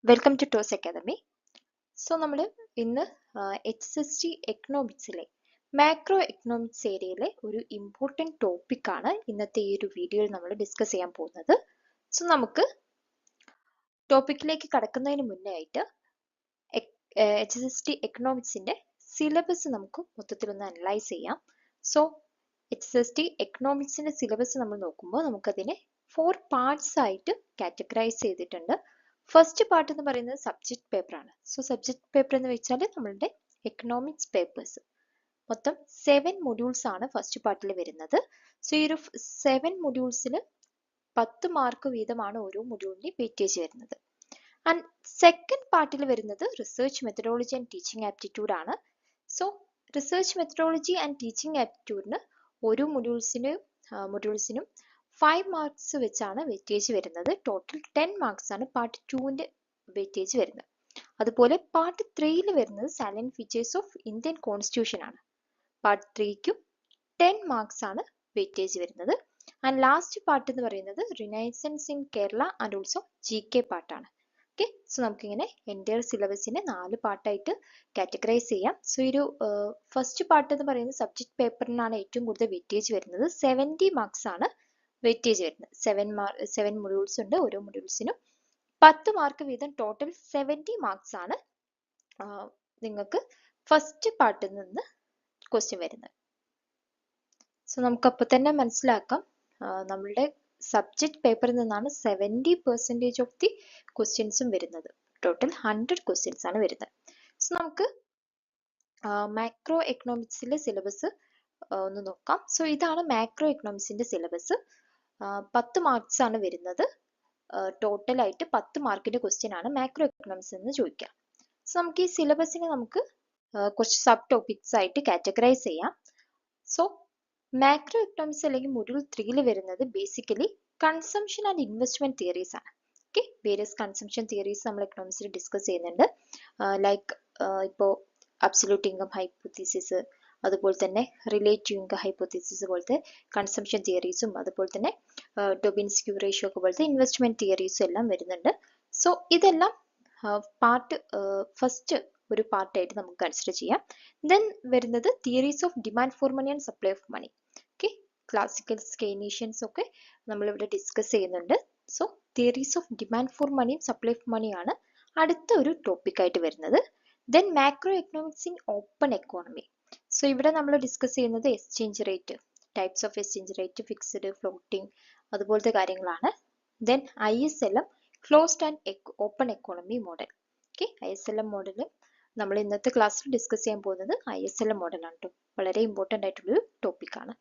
Welcome to Toss Academy. So നമ്മൾ ഇന്ന് HST എക്കണോമിക്സിലെ macro economics ഏരിയയിലെ ഒരു ഇമ്പോർട്ടൻറ്റ് ടോപ്പിക്കാണ് ഇന്നത്തെ ഈ ഒരു വീഡിയോയിൽ നമ്മൾ ഡിസ്കസ് ചെയ്യാൻ പോകുന്നത്. സോ നമുക്ക് ടോപ്പിക്കിലേക്ക് കടക്കുന്നതിന് മുന്നേ ആയിട്ട് HST എക്കണോമിക്സിൻ്റെ സിലബസ് നമുക്ക് മൊത്തത്തിലൊന്ന് അനലൈസ് ചെയ്യാം. സോ HST എക്കണോമിക്സിൻ്റെ സിലബസ് നമ്മൾ നോക്കുമ്പോൾ നമുക്കതിനെ 4 പാർട്സ് ആയിട്ട് കാറ്റഗറൈസ് ചെയ്തിട്ടുണ്ട്. ഫസ്റ്റ് പാർട്ട് എന്ന് പറയുന്നത് സബ്ജക്ട് പേപ്പർ ആണ്. സോ സബ്ജക്ട് പേപ്പർ എന്ന് വെച്ചാൽ നമ്മളുടെ എക്കണോമിക്സ് പേപ്പേഴ്സ് മൊത്തം 7 മൊഡ്യൂൾസ് ആണ് ഫസ്റ്റ് പാർട്ടിൽ വരുന്നത്. സോ ഈ ഒരു 7 മൊഡ്യൂൾസിൽ 10 മാർക്ക് വീതമാണ് ഓരോ മൊഡ്യൂളിൻ്റെയും വെയിറ്റേജ് വരുന്നത്. ആൻഡ് സെക്കൻഡ് പാർട്ടിൽ വരുന്നത് research methodology and teaching aptitude ആണ്. So research methodology and teaching ആപ്റ്റിറ്റ്യൂഡിന് ഓരോ മൊഡ്യൂൾസിനും 5 മാർക്സ് വെച്ചാണ് വെയിറ്റേജ് വരുന്നത്. ടോട്ടൽ 10 മാർക്സ് ആണ് പാർട്ട് 2ന്റെ വെയിറ്റേജ് വരുന്നത്. അതുപോലെ പാർട്ട് 3യിൽ വരുന്നത് salient features of Indian constitution ആണ്. പാർട്ട് 3ക്കും 10 മാർക്സ് ആണ് വെയിറ്റേജ് വരുന്നത്. ആൻഡ് ലാസ്റ്റ് പാർട്ട് എന്ന് പറയുന്നത് renaissance in Kerala and also GK പാർട്ടാണ്. ഓക്കെ, സോ നമുക്കിങ്ങനെ എൻ്റയർ സിലബസിനെ 4 പാർട്ടായിട്ട് കാറ്റഗറൈസ് ചെയ്യാം. സോ ഒരു ഫസ്റ്റ് പാർട്ട് എന്ന് പറയുന്നത് സബ്ജക്ട് പേപ്പറിനാണ് ഏറ്റവും കൂടുതൽ വെയിറ്റേജ് വരുന്നത്. 70 മാർക്സ് ആണ് വെയിറ്റേജ് വരുന്നത്. 7 മൊഡ്യൂൾസ് ഉണ്ട്. ഓരോ മൊഡ്യൂൾസിനും 10 മാർക്ക് വീതം ടോട്ടൽ 70 മാർക്സ് ആണ് നിങ്ങൾക്ക് ഫസ്റ്റ് പാർട്ടിൽ നിന്ന് ക്വസ്റ്റ്യൻ വരുന്നത്. സോ നമുക്ക് അപ്പോൾ തന്നെ മനസ്സിലാക്കാം നമ്മളുടെ സബ്ജക്ട് പേപ്പറിൽ നിന്നാണ് 70% ഓഫ് ദി ക്വസ്റ്റ്യൻസും വരുന്നത്. ടോട്ടൽ 100 ക്വസ്റ്റ്യൻസ് ആണ് വരുന്നത്. സോ നമുക്ക് മാക്രോ എക്കണോമിക്സിലെ സിലബസ് ഒന്ന് നോക്കാം. സോ ഇതാണ് മാക്രോ എക്കണോമിക്സിന്റെ സിലബസ്. 10 മാർക്സ് ആണ് വരുന്നത്. ടോട്ടൽ ആയിട്ട് 10 മാർക്കിന്റെ ക്വസ്റ്റ്യൻ ആണ് മാക്രോ എക്കണോമിക്സ് എന്ന് ചോദിക്കാം. സോ നമുക്ക് ഈ സിലബസിനെ നമുക്ക് കുറച്ച് സബ് ടോപ്പിക്സ് ആയിട്ട് കാറ്റഗറൈസ് ചെയ്യാം. സോ മാക്രോ എക്കണോമിക്സ് അല്ലെങ്കിൽ മൊഡ്യൂൾ 3യിൽ വരുന്നത് basically consumption and investment theories ആണ്. ഓക്കെ, വേരിയസ് കൺസംഷൻ തിയറീസ് നമ്മൾ എക്കണോമിക്സിൽ ഡിസ്കസ് ചെയ്യുന്നുണ്ട്. ലൈക്ക് ഇപ്പോൾ അബ്സല്യൂട്ട് ഇൻകം ഹൈപ്പോത്തീസിസ്, അതുപോലെ തന്നെ റിലേറ്റീവ് ഇൻകം ഹൈപ്പോത്തീസിസ് പോലത്തെ കൺസംഷൻ തിയറീസും, അതുപോലെ തന്നെ ഡൊബിൻസ്ക്യൂ റേഷ്യോ ഒക്കെ പോലത്തെ ഇൻവെസ്റ്റ്മെന്റ് തിയറീസും എല്ലാം വരുന്നുണ്ട്. സോ ഇതെല്ലാം പാർട്ട് ഫസ്റ്റ് ഒരു പാർട്ടായിട്ട് നമുക്ക് കൺസിഡർ ചെയ്യാം. ദെൻ വരുന്നത് theories of demand for money and supply of money. Okay, classical Keynesians ഒക്കെ നമ്മളിവിടെ ഡിസ്കസ് ചെയ്യുന്നുണ്ട്. So theories of demand for മണിയും സപ്ലൈ ഓഫ് മണിയാണ് അടുത്ത ഒരു ടോപ്പിക്കായിട്ട് വരുന്നത്. Then macro economics in open economy. So ഇവിടെ നമ്മൾ ഡിസ്കസ് ചെയ്യുന്നത് exchange rate, types of exchange rate, fixed, floating, അതുപോലത്തെ കാര്യങ്ങളാണ്. Then ISLM closed and open economy model. Okay, ISLM model നമ്മൾ ഇന്നത്തെ ക്ലാസ്സിൽ ഡിസ്കസ് ചെയ്യാൻ പോകുന്നത് ISLM മോഡലാണ് കേട്ടോ. വളരെ ഇമ്പോർട്ടൻ്റ് ആയിട്ടുള്ളൊരു ടോപ്പിക്കാണ്.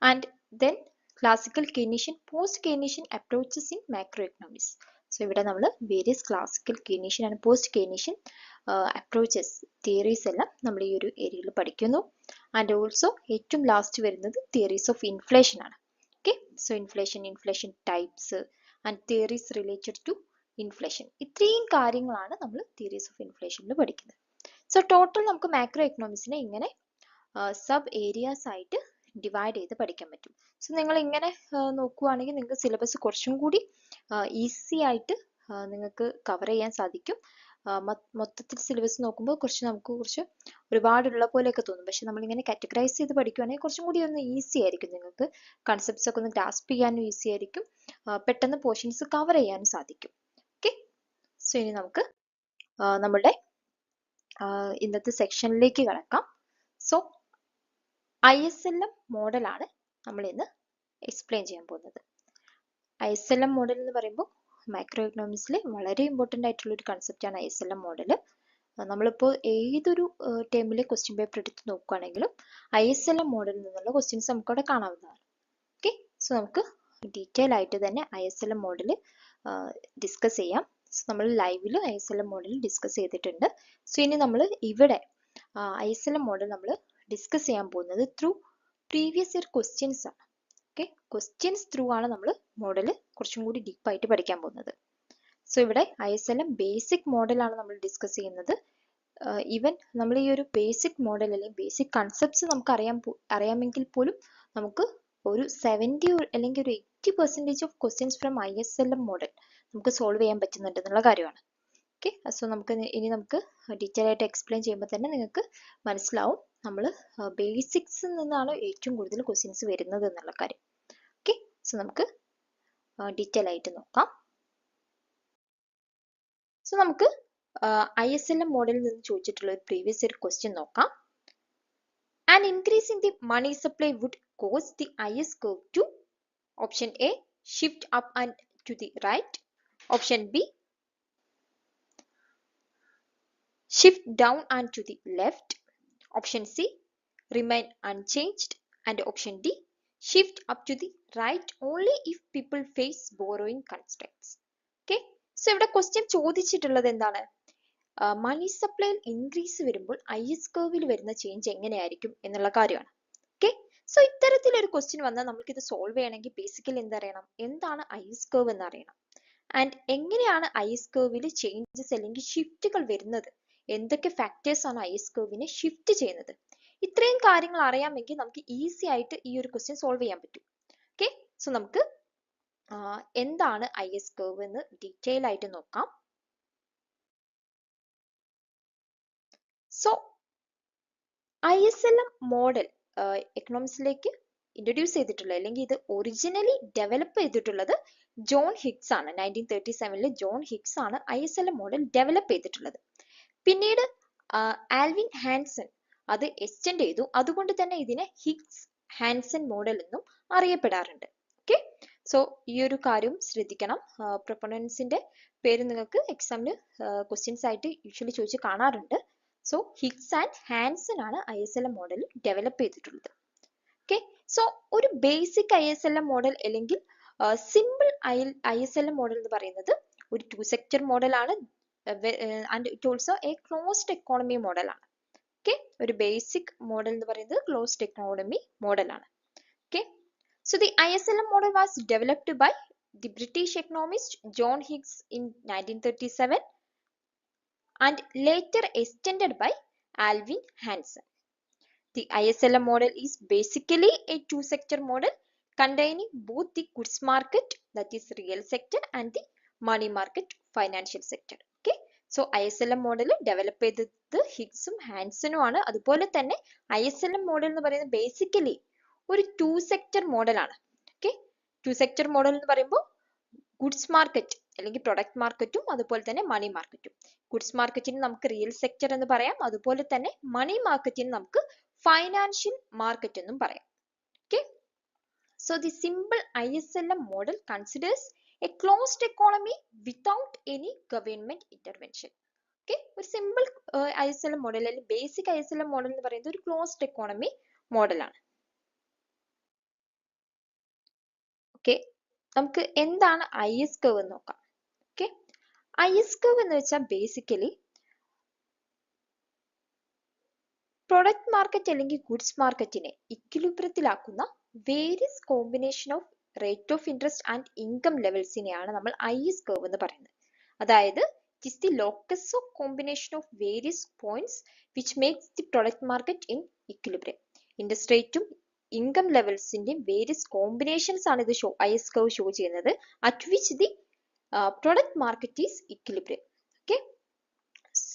And then classical Keynesian, post Keynesian approaches in macro economics. So ഇവിടെ നമ്മൾ various classical Keynesian and post Keynesian approaches theories എല്ലാം നമ്മൾ ഈ ഒരു ഏരിയയിൽ പഠിക്കുന്നു. ആൻഡ് ഓൾസോ ഏറ്റവും ലാസ്റ്റ് വരുന്നത് തിയറീസ് ഓഫ് ഇൻഫ്ലേഷൻ ആണ്. Okay, so inflation types and theories related to inflation, ഇത്രയും കാര്യങ്ങളാണ് നമ്മൾ തിയറീസ് ഓഫ് ഇൻഫ്ലേഷനിൽ പഠിക്കുന്നത്. സോ ടോട്ടൽ നമുക്ക് മാക്രോ എക്കണോമിക്സിനെ ഇങ്ങനെ സബ് ഏരിയാസ് ആയിട്ട് ഡിവൈഡ് ചെയ്ത് പഠിക്കാൻ പറ്റും. സോ നിങ്ങൾ ഇങ്ങനെ നോക്കുകയാണെങ്കിൽ നിങ്ങൾക്ക് സിലബസ് കുറച്ചും കൂടി ഈസി ആയിട്ട് നിങ്ങൾക്ക് കവർ ചെയ്യാൻ സാധിക്കും. മൊത്തത്തിൽ സിലബസ് നോക്കുമ്പോൾ നമുക്ക് കുറച്ച് ഒരുപാടുള്ള പോലെയൊക്കെ തോന്നും. പക്ഷെ നമ്മളിങ്ങനെ കാറ്റഗറൈസ് ചെയ്ത് പഠിക്കുകയാണെങ്കിൽ കുറച്ചും കൂടി ഒന്ന് ഈസി ആയിരിക്കും. നിങ്ങൾക്ക് കൺസെപ്റ്റ്സ് ഒക്കെ ഒന്ന് ഗ്രാസ്പ് ചെയ്യാനും ഈസി ആയിരിക്കും. പെട്ടെന്ന് പോർഷൻസ് കവർ ചെയ്യാനും സാധിക്കും. ഓക്കെ, സോ ഇനി നമുക്ക് നമ്മുടെ ഇന്നത്തെ സെക്ഷനിലേക്ക് കടക്കാം. സോ ISLM മോഡലാണ് നമ്മൾ ഇന്ന് എക്സ്പ്ലെയിൻ ചെയ്യാൻ പോകുന്നത്. ISLM മോഡൽ എന്ന് പറയുമ്പോൾ മാക്രോ എക്കണോമിക്സിലെ വളരെ ഇമ്പോർട്ടൻ്റ് ആയിട്ടുള്ള ഒരു കൺസെപ്റ്റാണ് ISLM മോഡൽ. നമ്മളിപ്പോൾ ഏതൊരു ടേമിലെ ക്വസ്റ്റ്യൻ പേപ്പർ എടുത്ത് നോക്കുകയാണെങ്കിലും ISLM മോഡലിൽ നിന്നുള്ള ക്വസ്റ്റ്യൻസ് നമുക്കവിടെ കാണാവുന്നതാണ്. ഓക്കെ, സോ നമുക്ക് ഡീറ്റെയിൽ ആയിട്ട് തന്നെ ISLM മോഡൽ ഡിസ്കസ് ചെയ്യാം. സോ നമ്മൾ ലൈവിൽ ISLM മോഡൽ ഡിസ്കസ് ചെയ്തിട്ടുണ്ട്. സോ ഇനി നമ്മൾ ഇവിടെ ISLM മോഡൽ നമ്മൾ ഡിസ്കസ് ചെയ്യാൻ പോകുന്നത് ത്രൂ പ്രീവിയസ് ഇയർ ക്വസ്റ്റ്യൻസ് ആണ്. ഓക്കെ, ക്വസ്റ്റ്യൻസ് ത്രൂ ആണ് നമ്മൾ മോഡൽ കുറച്ചും കൂടി ഡീപ്പായിട്ട് പഠിക്കാൻ പോകുന്നത്. സോ ഇവിടെ ISLM ബേസിക് മോഡലാണ് നമ്മൾ ഡിസ്കസ് ചെയ്യുന്നത്. ഈവൻ നമ്മൾ ഈ ഒരു ബേസിക് മോഡൽ അല്ലെങ്കിൽ ബേസിക് കൺസെപ്റ്റ്സ് നമുക്ക് അറിയാമെങ്കിൽ പോലും നമുക്ക് ഒരു 70 അല്ലെങ്കിൽ ഒരു 80% of questions from ISLM model നമുക്ക് സോൾവ് ചെയ്യാൻ പറ്റുന്നുണ്ട് എന്നുള്ള കാര്യമാണ്. ഓക്കെ, സോ നമുക്ക് നമുക്ക് ഡീറ്റെയിൽ ആയിട്ട് എക്സ്പ്ലെയിൻ ചെയ്യുമ്പോൾ തന്നെ നിങ്ങൾക്ക് മനസ്സിലാവും നമ്മൾ ബേസിക്സിൽ നിന്നാണ് ഏറ്റവും കൂടുതൽ ക്വസ്റ്റ്യൻസ് വരുന്നത് എന്നുള്ള കാര്യം. ഓക്കെ, സോ നമുക്ക് ഡീറ്റെയിൽ ആയിട്ട് നോക്കാം. സോ നമുക്ക് ISLM മോഡലിൽ നിന്ന് ചോദിച്ചിട്ടുള്ള ഒരു പ്രീവിയസ് ഇയർ ക്വസ്റ്റ്യൻ നോക്കാം. An increase in the money supply would cause the IS curve to option A shift up and to the right, option B shift down and to the left, option C remain unchanged, and option D shift up to the right only if people face borrowing constraints. Okay, so ഇവിടെ question ചോദിച്ചിട്ടുള്ളത് എന്താണ്? മണി സപ്ലൈയിൽ increase വരുമ്പോൾ IS കർവിൽ വരുന്ന change എങ്ങനെയായിരിക്കും എന്നുള്ള കാര്യമാണ്. Okay, so ഇത്തരത്തിലൊരു ക്വസ്റ്റ്യൻ വന്നാൽ നമുക്ക് ഇത് സോൾവ് ചെയ്യണമെങ്കിൽ ബേസിക്കലി എന്തറിയണം? എന്താണ് IS കർവ് എന്ന് അറിയണം. ആൻഡ് എങ്ങനെയാണ് IS കർവിൽ ചേഞ്ചസ് അല്ലെങ്കിൽ ഷിഫ്റ്റുകൾ വരുന്നത്, എന്തൊക്കെ ഫാക്ടേഴ്സ് ആണ് IS കർവിനെ ഷിഫ്റ്റ് ചെയ്യുന്നത്, ഇത്രയും കാര്യങ്ങൾ അറിയാമെങ്കിൽ നമുക്ക് ഈസി ആയിട്ട് ഈ ഒരു ക്വസ്റ്റ്യൻ സോൾവ് ചെയ്യാൻ പറ്റും. ഓക്കെ, സോ നമുക്ക് എന്താണ് IS കർവ് എന്ന് ഡീറ്റെയിൽ ആയിട്ട് നോക്കാം. സോ ISLM മോഡൽ എക്കണോമിക്സിലേക്ക് ഇൻട്രൊഡ്യൂസ് ചെയ്തിട്ടുള്ളത് അല്ലെങ്കിൽ ഇത് ഒറിജിനലി ഡെവലപ്പ് ചെയ്തിട്ടുള്ളത് ജോൺ ഹിഗ്സ് ആണ്. 1937 ജോൺ ഹിഗ്സ് ആണ് ISLM മോഡൽ ഡെവലപ്പ് ചെയ്തിട്ടുള്ളത്. പിന്നീട് ആൽവിൻ ഹാൻസൺ അത് എക്സ്റ്റെൻഡ് ചെയ്തു. അതുകൊണ്ട് തന്നെ ഇതിനെ ഹിഗ്സ് ഹാൻസൺ മോഡൽ എന്നും അറിയപ്പെടാറുണ്ട്. ഓക്കെ, സോ ഈ ഒരു കാര്യം ശ്രദ്ധിക്കണം. പ്രൊപ്പണൻസിന്റെ പേര് നിങ്ങൾക്ക് എക്സാമിന് ക്വസ്റ്റ്യൻസ് ആയിട്ട് യൂഷ്വലി ചോദിച്ച് കാണാറുണ്ട്. സോ ഹിഗ്സ് ആൻഡ് ഹാൻസൺ ആണ് ISLM മോഡൽ ഡെവലപ്പ് ചെയ്തിട്ടുള്ളത്. ഓക്കെ, സോ ഒരു ബേസിക് ISLM മോഡൽ അല്ലെങ്കിൽ സിമ്പിൾ ISLM മോഡൽ എന്ന് പറയുന്നത് ഒരു 2 സെക്ടർ മോഡലാണ് and it also a closed economy മോഡലാണ്. ഓക്കെ, ഒരു ബേസിക് മോഡൽ എന്ന് പറയുന്നത് ക്ലോസ്ഡ് എക്കോണമി മോഡലാണ്. Okay, so the ISLM model was developed by the British economist John Hicks in 1937 and later extended by Alvin Hansen. The ISLM model is basically a two-sector model containing both the goods market, that is real sector, and the money market, financial sector. Okay, so ISLM model develop ചെയ്തത് ഹിഗ്സും ഹാൻസനും ആണ്. അതുപോലെ തന്നെ ISLM model എന്ന് പറയുന്നത് basically ഒരു 2 sector മോഡലാണ്. Okay, 2 sector model എന്ന് പറയുമ്പോൾ ഗുഡ്സ് മാർക്കറ്റ് അല്ലെങ്കിൽ പ്രൊഡക്റ്റ് മാർക്കറ്റും അതുപോലെ തന്നെ മണി മാർക്കറ്റും. ഗുഡ്സ് മാർക്കറ്റിന് നമുക്ക് റിയൽ സെക്ടർ എന്ന് പറയാം, അതുപോലെ തന്നെ മണി മാർക്കറ്റിന് നമുക്ക് ഫൈനാൻഷ്യൽ മാർക്കറ്റ് എന്നും പറയാം. Okay, so the simple ISLM model considers A closed economy without any government intervention. Okay, ഒരു സിമ്പിൾ ISLM മോഡൽ അല്ലെങ്കിൽ ബേസിക് ISLM മോഡൽ എന്ന് പറയുന്നത് ഒരു ക്ലോസ്ഡ് എക്കോണമി മോഡലാണ്. ഓക്കെ, നമുക്ക് എന്താണ് IS കർവ് എന്ന് നോക്കാം. ഓക്കെ, IS കർവ് എന്ന് വെച്ചാൽ ബേസിക്കലി പ്രൊഡക്റ്റ് മാർക്കറ്റ് അല്ലെങ്കിൽ ഗുഡ്സ് മാർക്കറ്റിനെ ഇക്വിലിബ്രിയത്തിലാക്കുന്ന various combination of rate of interest and income ലെവൽസിനെയാണ് നമ്മൾ IS കർവ് എന്ന് പറയുന്നത്. അതായത് it is the locus of combination of various points which makes the product market in equilibrium. Interest റേറ്റും income ലെവൽസിന്റെയും various combinations ആണ് ഇത് IS കർവ് ഷോ ചെയ്യുന്നത്. At which the product market is equilibrium. Okay,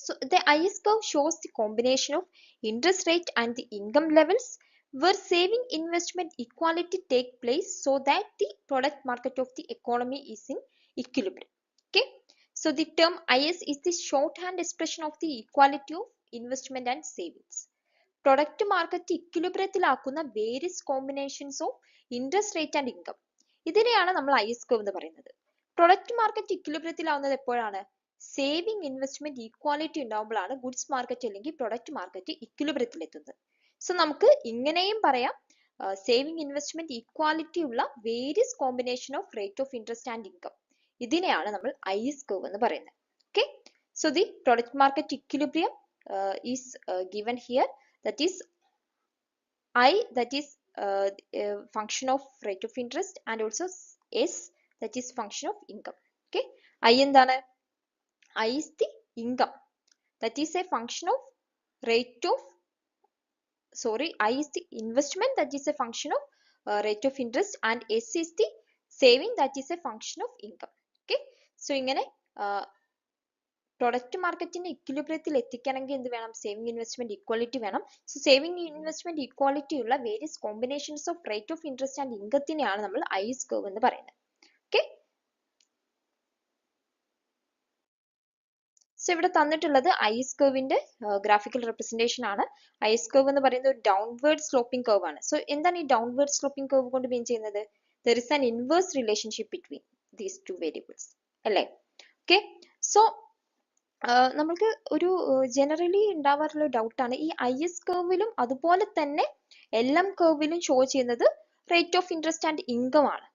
so the IS curve shows the combination of interest rate and the income levels where saving investment equality take place so that the product market of the economy is in equilibrium. Okay, so the term IS is the shorthand expression of the equality of investment and savings. Product market equilibriumത്തിലാക്കുന്ന various combinations of interest rate and income, ഇതിനെയാണ് നമ്മൾ IS curve എന്ന് പറയുന്നത്. Product market ഇക്വിലിബ്രിയത്തിലാവുന്നത് എപ്പോഴാണ്? Saving investment equality ഉണ്ടാവുമ്പോഴാണ് goods market അല്ലെങ്കിൽ product market ഇക്വിലിബ്രിയത്തിൽ എത്തുന്നത്. സോ നമുക്ക് ഇങ്ങനെയും പറയാം, സേവിങ് ഇൻവെസ്റ്റ്മെന്റ് ഈക്വാലിറ്റി ഉള്ള various combination of rate of interest and income, ഇതിനെയാണ് നമ്മൾ IS കർവ് എന്ന് പറയുന്നത്. Okay, so the product market equilibrium is given here, that is I, that is function of rate of interest, and also S, that is function of income. Okay, I endana? I is the income, that is a function of rate of, sorry, I is the investment, that is a function of rate of interest, and S is the saving, that is a function of income. Okay, so ingane product മാർക്കറ്റിനെ ഇക്വിലിബ്രിയത്തിൽ എത്തിക്കണമെങ്കിൽ എന്ത് വേണം? Saving investment equality വേണം. So saving investment equality ഉള്ള various combinations of rate of interest and ഇൻകത്തിനെയാണ് നമ്മൾ I S curve എന്ന് പറയുന്നത്. ഓക്കെ, സോ ഇവിടെ തന്നിട്ടുള്ളത് ഐസ് കർവിന്റെ ഗ്രാഫിക്കൽ റെപ്രസെന്റേഷൻ ആണ്. ഐസ് കർവ് എന്ന് പറയുന്നത് ഒരു ഡൗൺവേർഡ് സ്ലോപ്പിംഗ് കർവ് ആണ്. സോ എന്താണ് ഈ ഡൗൺവേർഡ് സ്ലോപ്പിംഗ് കർവ് കൊണ്ട് മീൻ ചെയ്യുന്നത്? There is an inverse relationship between these two variables അല്ലേ? ഓക്കെ, സോ നമ്മൾക്ക് ഒരു ജനറലി ഉണ്ടാവാറുള്ള ഡൗട്ടാണ് ഈ ഐ എസ് കർവിലും അതുപോലെ തന്നെ എൽ എം കർവിലും ഷോ ചെയ്യുന്നത് rate of interest and income ആണ്.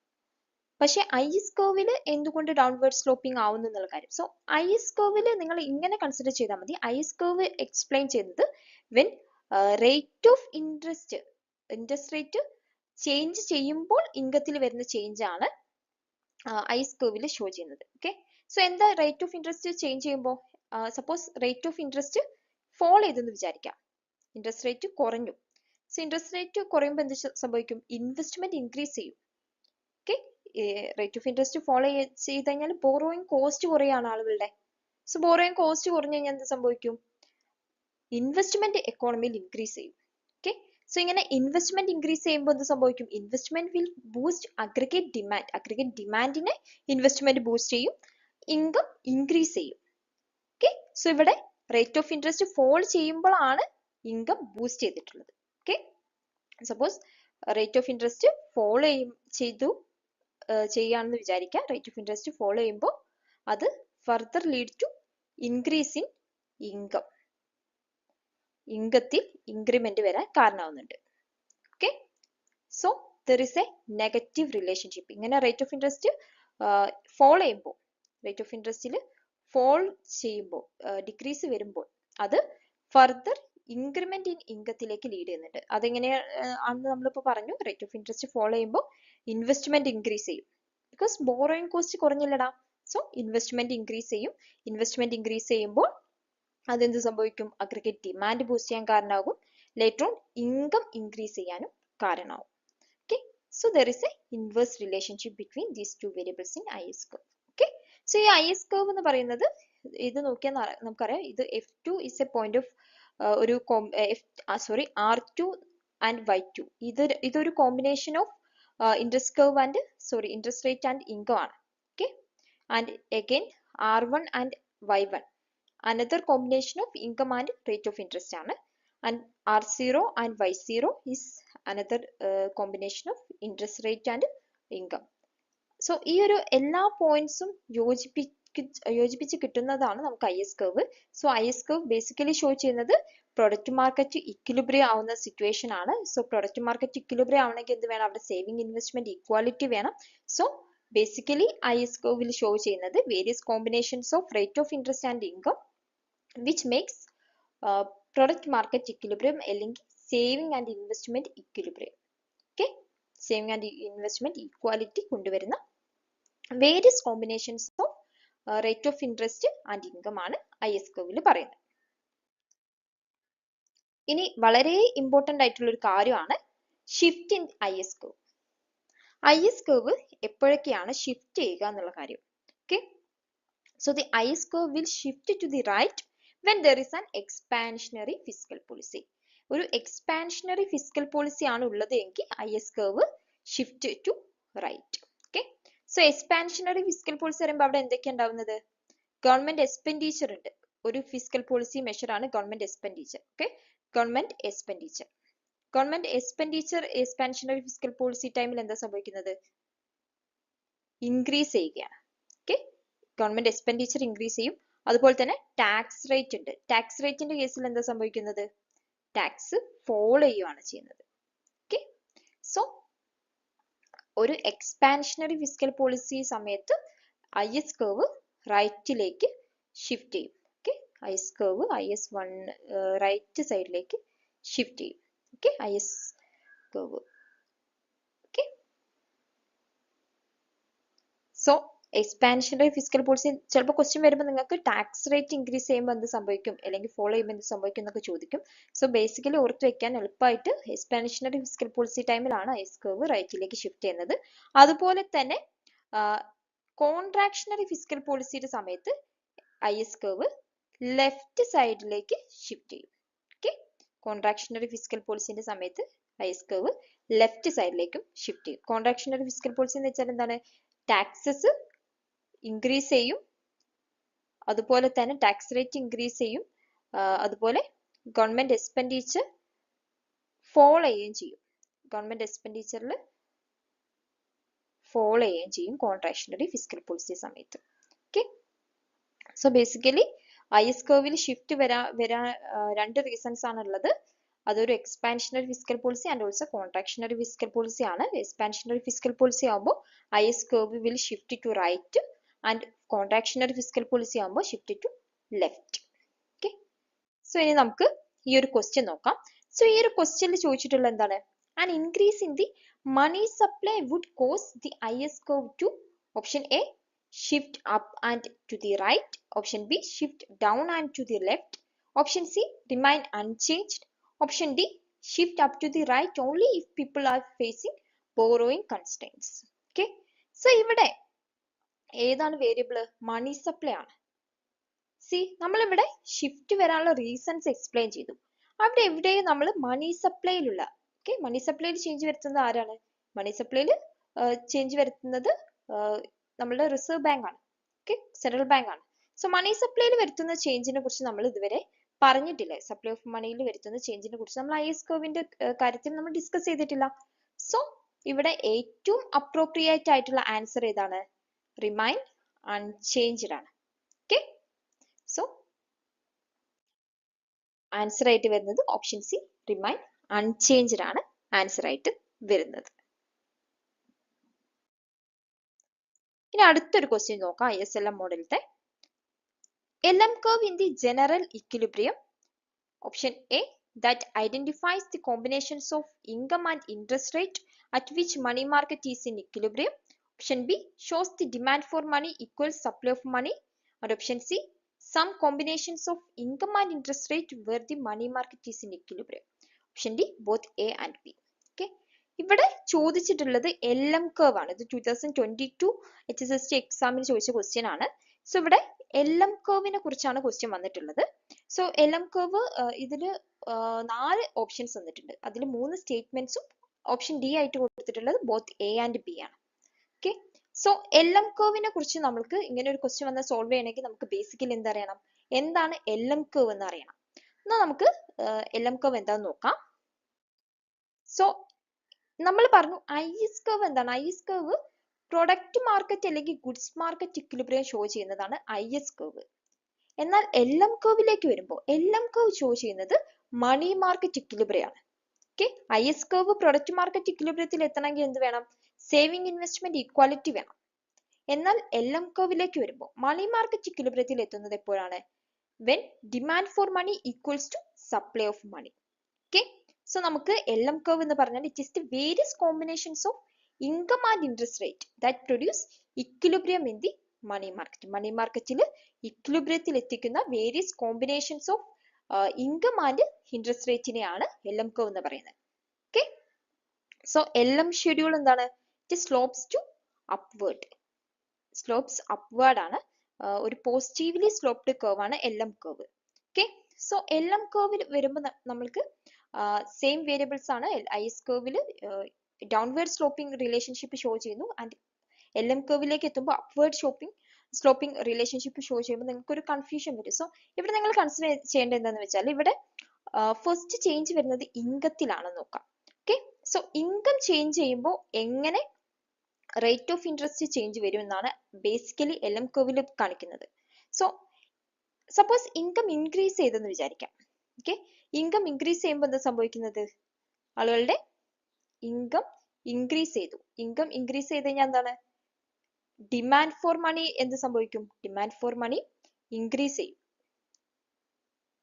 പക്ഷെ ഐ എസ് കർവില് എന്തുകൊണ്ട് ഡൗൺവേർഡ് സ്ലോപ്പിംഗ് ആവുന്നു എന്നുള്ള കാര്യം. സോ ഐ എസ് കർവില് നിങ്ങൾ ഇങ്ങനെ കൺസിഡർ ചെയ്താൽ മതി. ഐ എസ് കർവ് എക്സ്പ്ലെയിൻ ചെയ്യുന്നത് when rate of interest rate change ചെയ്യുമ്പോൾ ഇൻകത്തിൽ വരുന്ന ചേഞ്ച് ആണ് ഐ എസ് കർവിൽ ഷോ ചെയ്യുന്നത്. ഓക്കെ, സോ എന്താ റേറ്റ് ഓഫ് ഇൻട്രസ്റ്റ് ചേഞ്ച് ചെയ്യുമ്പോൾ? Suppose rate of interest fall ചെയ്തെന്ന് വിചാരിക്കാം, ഇൻട്രസ്റ്റ് റേറ്റ് കുറഞ്ഞു. സോ ഇൻട്രസ്റ്റ് റേറ്റ് കുറയുമ്പോൾ എന്ത് സംഭവിക്കും? ഇൻവെസ്റ്റ്മെന്റ് ഇൻക്രീസ് ചെയ്യും. Okay, rate of interest fall ചെയ്ത് കഴിഞ്ഞാൽ ബോറോയിങ് കോസ്റ്റ് കുറയാണ് ആളുകളുടെ. സോ ബോറോയിങ് കോസ്റ്റ് കുറഞ്ഞു കഴിഞ്ഞാൽ എന്ത് സംഭവിക്കും? ഇൻവെസ്റ്റ്മെന്റ് എക്കോണമിയിൽ ഇൻക്രീസ് ചെയ്യും. ഓക്കെ, സോ ഇങ്ങനെ ഇൻവെസ്റ്റ്മെന്റ് ഇൻക്രീസ് ചെയ്യുമ്പോൾ എന്ത് സംഭവിക്കും? Investment will boost aggregate demand. Aggregate ഡിമാൻഡിനെ ഇൻവെസ്റ്റ്മെന്റ് ബൂസ്റ്റ് ചെയ്യും, ഇൻകം ഇൻക്രീസ് ചെയ്യും. ഓക്കെ, സോ ഇവിടെ റേറ്റ് ഓഫ് ഇൻട്രസ്റ്റ് ഫോൾ ചെയ്യുമ്പോഴാണ് ഇൻകം ബൂസ്റ്റ് ചെയ്തിട്ടുള്ളത്. Okay, suppose rate of interest follow ചെയ്യാണെന്ന് വിചാരിക്കുക. റേറ്റ് ഓഫ് ഇൻട്രസ്റ്റ് ഫോളോ ചെയ്യുമ്പോൾ അത് further lead to increase in income. ഇൻകത്തിൽ ഇൻക്രിമെന്റ് വരാൻ കാരണമാവുന്നുണ്ട്. Okay, so there is a negative relationship. ഇങ്ങനെ റേറ്റ് ഓഫ് ഇൻട്രസ്റ്റ് ഫോളോ ചെയ്യുമ്പോൾ, റേറ്റ് ഓഫ് ഇൻട്രസ്റ്റിൽ ഫോൾ ചെയ്യുമ്പോൾ, ഡിക്രീസ് വരുമ്പോൾ അത് ഫർദർ ഇൻക്രിമെന്റ് ഇൻ ഇൻകത്തിലേക്ക് ലീഡ് ചെയ്യുന്നുണ്ട്. അതെങ്ങനെയാണെന്ന് നമ്മളിപ്പോൾ പറഞ്ഞു. റേറ്റ് ഓഫ് ഇൻട്രസ്റ്റ് ഫോളോ ചെയ്യുമ്പോൾ ഇൻവെസ്റ്റ്മെന്റ് ഇൻക്രീസ് ചെയ്യും. ബിക്കോസ് ബോറോയിങ് കോസ്റ്റ് കുറഞ്ഞില്ലടാ. സോ ഇൻവെസ്റ്റ്മെന്റ് ഇൻക്രീസ് ചെയ്യും. ഇൻവെസ്റ്റ്മെന്റ് ഇൻക്രീസ് ചെയ്യുമ്പോൾ അതെന്ത് സംഭവിക്കും? അഗ്രിഗേറ്റ് ഡിമാൻഡ് ബൂസ്റ്റ് ചെയ്യാൻ കാരണമാകും. ലേറ്റർ ഓൺ ഇൻകം ഇൻക്രീസ് ചെയ്യാനും കാരണമാകും. Okay, so there is A inverse relationship between these two variables in I S curve. Okay, so ഈ ഐ എസ് കർവ് എന്ന് പറയുന്നത് ഇത് നോക്കിയാൽ നമുക്കറിയാം, ഇത് F2 is A point of ഒരു R2 ആൻഡ് Y2. ഇതൊരു combination of interest rate and income ആണ്. Okay, and again R1 and Y1 another combination of income and rate of interest ആണ്. and R0 and Y0 is another combination of interest rate and income. So ഈ ഒരു എല്ലാ പോയിന്റ്സും യോജിപ്പിച്ച് കിട്ടുന്നതാണ് നമുക്ക് I S curve. So I S curve basically show ചെയ്യുന്നത് product market equilibrium ആവുന്ന situation ആണ്. സോ പ്രൊഡക്റ്റ് മാർക്കറ്റ് ഇക്വിലിബ്രിയം ആവണമെങ്കിൽ എന്ത് വേണം? അവിടെ സേവിംഗ് ഇൻവെസ്റ്റ്മെന്റ് ഈക്വാലിറ്റി വേണം. സോ ബേസിക്കലി ഐ എസ് കർവിൽ ഷോ ചെയ്യുന്നത് various combinations of rate of interest and income which makes product market equilibrium അല്ലെങ്കിൽ saving and investment equilibrium. Okay, saving and investment equality കൊണ്ടുവരുന്ന various combinations of rate of interest and income ആണ് I S കർവിൽ പറയുന്നത്. ഇനി വളരെ important ആയിട്ടുള്ള ഒരു കാര്യമാണ് shift in I S curve. I S curve എപ്പോഴൊക്കെയാണ് ഷിഫ്റ്റ് ചെയ്യുക എന്നുള്ള കാര്യം. Okay, so the I S curve will shift to the right when there is an expansionary fiscal policy. ഒരു എക്സ്പാൻഷനറി ഫിസിക്കൽ പോളിസി ആണ് ഉള്ളത് എങ്കിൽ I S curve shift to right. Okay, so expansionary physical policy പറയുമ്പോൾ അവിടെ എന്തൊക്കെയാണ് ഉണ്ടാവുന്നത്? Government expenditure ഉണ്ട്. ഒരു ഫിസിക്കൽ പോളിസി മെഷർ ആണ് government expenditure. Okay, government expenditure expansionary physical policy ടൈമിൽ എന്താ സംഭവിക്കുന്നത്? ഇൻക്രീസ് ചെയ്യുകയാണ്. ഓക്കെ, ഗവൺമെന്റ് എക്സ്പെൻഡിച്ചർ ഇൻക്രീസ് ചെയ്യും. അതുപോലെ തന്നെ ടാക്സ് റേറ്റ് ഉണ്ട്. ടാക്സ് റേറ്റിന്റെ കേസിൽ എന്താ സംഭവിക്കുന്നത്? ടാക്സ് ഫോളോ ചെയ്യുകയാണ് ചെയ്യുന്നത്. ഓക്കെ, സോ ഒരു എക്സ്പാൻഷനറി ഫിസിക്കൽ പോളിസി സമയത്ത് ഐ എസ് കർവ് റൈറ്റിലേക്ക് ഷിഫ്റ്റ് ചെയ്യും. Okay, I S curve IS1 right സൈഡിലേക്ക് ഷിഫ്റ്റ് ചെയ്യും. Okay, I S curve. Okay, so expansionary physical policy ചിലപ്പോൾ ക്വസ്റ്റ്യൻ വരുമ്പോൾ നിങ്ങൾക്ക് ടാക്സ് റേറ്റ് ഇൻക്രീസ് ചെയ്യുമ്പോൾ എന്ത് സംഭവിക്കും, അല്ലെങ്കിൽ ഫോളോ ചെയ്യുമ്പോൾ എന്ത് സംഭവിക്കും എന്നൊക്കെ ചോദിക്കും. സോ ബേസിക്കലി ഓർത്ത് വെക്കാൻ എളുപ്പമായിട്ട് എക്സ്പാൻഷനറി ഫിസിക്കൽ പോളിസി ടൈമിലാണ് ഐ എസ് കർവ് റൈറ്റിലേക്ക് ഷിഫ്റ്റ് ചെയ്യുന്നത്. അതുപോലെ തന്നെ കോൺട്രാക്ഷണറി ഫിസിക്കൽ പോളിസിയുടെ സമയത്ത് IS curve ലെഫ്റ്റ് സൈഡിലേക്ക് ഷിഫ്റ്റ് ചെയ്യും. ഓക്കെ, കോൺട്രാക്ഷണറി ഫിസിക്കൽ പോളിസിന്റെ സമയത്ത് IS curve ലെഫ്റ്റ് സൈഡിലേക്കും ഷിഫ്റ്റ് ചെയ്യും. കോൺട്രാക്ഷണറി ഫിസിക്കൽ പോളിസി എന്ന് വെച്ചാൽ എന്താണ്? ടാക്സസ് ഇൻക്രീസ് ചെയ്യും, അതുപോലെ തന്നെ ടാക്സ് റേറ്റ് ഇൻക്രീസ് ചെയ്യും, അതുപോലെ ഗവൺമെന്റ് എക്സ്പെൻഡിച്ചർ ഫോളോ ചെയ്യുകയും ചെയ്യും. ഗവൺമെന്റ് എക്സ്പെൻഡിച്ചറിൽ ഫോളോ ചെയ്യുകയും ചെയ്യും കോൺട്രാക്ഷണറി ഫിസിക്കൽ പോളിസി സമയത്ത്. Okay, so basically IS curve shift വരാൻ രണ്ട് റീസൺസ് ആണ് ഉള്ളത്. അതൊരു expansionary physical policy and also contractionary physical policy ആണ്. എക്സ്പാൻഷണറി ഫിസിക്കൽ പോളിസി ആകുമ്പോൾ IS curve will shift to right and contractionary fiscal policy ആകുമ്പോൾ shift to left. Okay, so ഇനി നമുക്ക് ഈ ഒരു ക്വസ്റ്റ്യൻ നോക്കാം. സോ ഈ ഒരു ക്വസ്റ്റ്യനിൽ ചോദിച്ചിട്ടുള്ള എന്താണ്? An increase in the money supply would cause the IS curve to option A shift up and to the right, option B shift down and to the left, option C remain unchanged, option D shift up to the right only if people are facing borrowing constraints. Okay, so ഇവിടെ ഏതാണ് variable? മണി supply ആണ്. C, നമ്മളിവിടെ shift വരാനുള്ള reasons explain ചെയ്തു. അവിടെ എവിടെയും നമ്മൾ മണി സപ്ലൈയിലുള്ള മണി സപ്ലൈയിൽ change വരുത്തുന്നത് ആരാണ്? മണി സപ്ലൈയിൽ ചേഞ്ച് വരുത്തുന്നത് നമ്മളുടെ റിസർവ് ബാങ്ക് ആണ്. സെൻട്രൽ ബാങ്ക് ആണ്. സോ മണി സപ്ലൈയിൽ വരുത്തുന്ന ചേഞ്ചിനെ കുറിച്ച് നമ്മൾ ഇതുവരെ പറഞ്ഞിട്ടില്ല. സപ്ലൈ ഓഫ് മണിയിൽ വരുത്തുന്ന ചേഞ്ചിനെ കുറിച്ച് നമ്മൾ IS curve കാര്യത്തിൽ നമ്മൾ ഡിസ്കസ് ചെയ്തിട്ടില്ല. സോ ഇവിടെ ഏറ്റവും അപ്രോപ്രിയേറ്റ് ആയിട്ടുള്ള ആൻസർ ഏതാണ്? റിമൈൻ അൺചേഞ്ച്ഡ് ആണ്. ഓക്കെ, സോ ആൻസർ ആയിട്ട് വരുന്നത് ഓപ്ഷൻ സി റിമൈൻ അൺചേഞ്ച്ഡ് ആണ് ആൻസർ ആയിട്ട് വരുന്നത്. ഇനി അടുത്തൊരു ക്വസ്റ്റ്യൻ നോക്കാം. ISLM മോഡലിന്റെ LM curve in the general equilibrium, option A that identifies the combinations of income and interest rate at which money market is in equilibrium, option B shows the demand for money equals supply of money, and option C some combinations of income and interest rate where the money market is in equilibrium, option D both A and B. Okay, ഇവിടെ ചോദിച്ചിട്ടുള്ളത് LM curve ആണ്. ഇത് 2022 HSST എക്സാമിന് ചോദിച്ച question ആണ്. So ഇവിടെ LM curve നെ കുറിച്ചാണ് ക്വസ്റ്റ്യൻ വന്നിട്ടുള്ളത്. സോ LM curve ഇതിൽ 4 ഓപ്ഷൻസ് വന്നിട്ടുണ്ട്. അതിൽ 3 സ്റ്റേറ്റ്മെന്റ്സും ഓപ്ഷൻ ഡി ആയിട്ട് കൊടുത്തിട്ടുള്ളത് ബോത്ത് എ ആൻഡ് ബി ആണ്. ഓക്കെ, സോ LM curve നെ കുറിച്ച് നമുക്ക് ഇങ്ങനെ ഒരു ക്വസ്റ്റ്യൻ വന്നാൽ സോൾവ് ചെയ്യണമെങ്കിൽ നമുക്ക് ബേസിക്കലി എന്തറിയണം? എന്താണ് LM curve എന്ന് അറിയണം. എന്നാൽ നമുക്ക് LM curve എന്താന്ന് നോക്കാം. സോ നമ്മൾ പറഞ്ഞു IS curve എന്താണ്? IS curve പ്രൊഡക്റ്റ് മാർക്കറ്റ് അല്ലെങ്കിൽ ഗുഡ്സ് മാർക്കറ്റ് ഇക്വിലിബ്രിയം ഷോ ചെയ്യുന്നതാണ് IS curve. എന്നാൽ LM curveലേക്ക് വരുമ്പോൾ LM curve ഷോ ചെയ്യുന്നത് മണി മാർക്കറ്റ് ഇക്വിലിബ്രിയം ആണ്. Okay, IS curve product market ഇക്വിലിബ്രിയത്തിൽ എത്തണമെങ്കിൽ എന്ത് വേണം? സേവിംഗ് ഇൻവെസ്റ്റ്മെന്റ് ഈക്വാലിറ്റി വേണം. എന്നാൽ LM curveലേക്ക് വരുമ്പോൾ മണി മാർക്കറ്റ് ഇക്വിലിബ്രിയത്തിൽ എത്തുന്നത് എപ്പോഴാണ്? when demand for money equals to supply of money. Okay, so നമുക്ക് LM curve എന്ന് പറഞ്ഞാൽ it is the various combinations of income and interest rate that produce equilibrium in the money market. money marketൽ equilibriumത്തിൽ എത്തിക്കുന്ന various combinations of income and interest rate നെയാണ് LM curve എന്ന് പറയുന്നത്. Okay, so LM schedule എന്താണ്? it slopes to upward. slopes upward ആണ്. ഒരു positively sloped curve ആണ് LM curve. Okay, so LM curve വരുമ്പോൾ നമ്മൾക്ക് സെയിം വേരിയബിൾസ് ആണ്. IS curve downward sloping relationship show ചെയ്യുന്നു ആൻഡ് LM curveലേക്ക് എത്തുമ്പോൾ അപ്വേർഡ് സ്ലോപ്പിംഗ് റിലേഷൻഷിപ്പ് ഷോ ചെയ്യുമ്പോൾ നിങ്ങൾക്ക് ഒരു കൺഫ്യൂഷൻ വരും. സോ ഇവിടെ നിങ്ങൾ കൺസിഡർ ചെയ്യേണ്ടത് എന്താണെന്ന് വെച്ചാൽ ഇവിടെ ഫസ്റ്റ് ചേഞ്ച് വരുന്നത് ഇൻകത്തിലാണെന്ന് നോക്കാം. ഓക്കെ, സോ ഇൻകം ചേഞ്ച് ചെയ്യുമ്പോൾ എങ്ങനെ റേറ്റ് ഓഫ് ഇൻട്രസ്റ്റ് ചേഞ്ച് വരും എന്നാണ് ബേസിക്കലി LM curve കാണിക്കുന്നത്. സോ സപ്പോസ് ഇൻകം ഇൻക്രീസ് ചെയ്തെന്ന് വിചാരിക്കാം. ഓക്കെ, ഇൻകം ഇൻക്രീസ് ചെയ്യുമ്പോൾ എന്താ സംഭവിക്കുന്നത്? ആളുകളുടെ ഇൻകം ഇൻക്രീസ് ചെയ്തു. ഇൻകം ഇൻക്രീസ് ചെയ്ത് കഴിഞ്ഞാൽ എന്താണ്? ഡിമാൻഡ് ഫോർ മണി എന്ത് സംഭവിക്കും? ഡിമാൻഡ് ഫോർ മണി ഇൻക്രീസ് ചെയ്യും.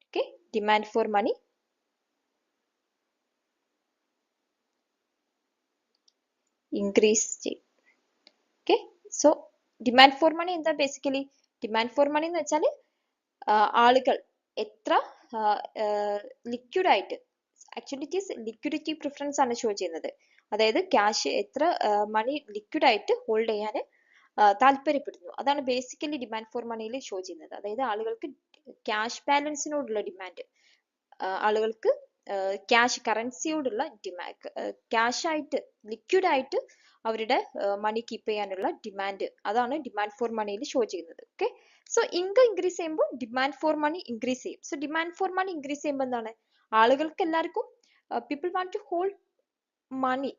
Okay, demand for money increase ചെയ്യും. Okay, so demand for money എന്താ? ബേസിക്കലി ഡിമാൻഡ് ഫോർ മണി എന്ന് വെച്ചാൽ ആളുകൾ എത്ര ലിക്വിഡ് ആയിട്ട്, actually it is liquidity preference ആണ് ഷോ ചെയ്യുന്നത്. അതായത് ക്യാഷ് എത്ര മണി ലിക്വിഡ് ആയിട്ട് ഹോൾഡ് ചെയ്യാൻ താല്പര്യപ്പെടുന്നു. അതാണ് ബേസിക്കലി ഡിമാൻഡ് ഫോർ മണിയിൽ ഷോ ചെയ്യുന്നത്. അതായത് ആളുകൾക്ക് ക്യാഷ് ബാലൻസിനോടുള്ള ഡിമാൻഡ്, ആളുകൾക്ക് ക്യാഷ് കറൻസിയോടുള്ള ഡിമാൻഡ്, ക്യാഷ് ആയിട്ട് ലിക്വിഡ് ആയിട്ട് അവരുടെ മണി കീപ്പ് ചെയ്യാനുള്ള ഡിമാൻഡ്, അതാണ് ഡിമാൻഡ് ഫോർ മണിയിൽ ഷോ ചെയ്യുന്നത്. ഓക്കെ, സോ ഇൻകം ഇൻക്രീസ് ചെയ്യുമ്പോൾ ഡിമാൻഡ് ഫോർ മണി ഇൻക്രീസ് ചെയ്യും. So demand for money increase ചെയ്യുമ്പോൾ എന്താണ്, ആളുകൾക്ക് എല്ലാവർക്കും people want to hold money,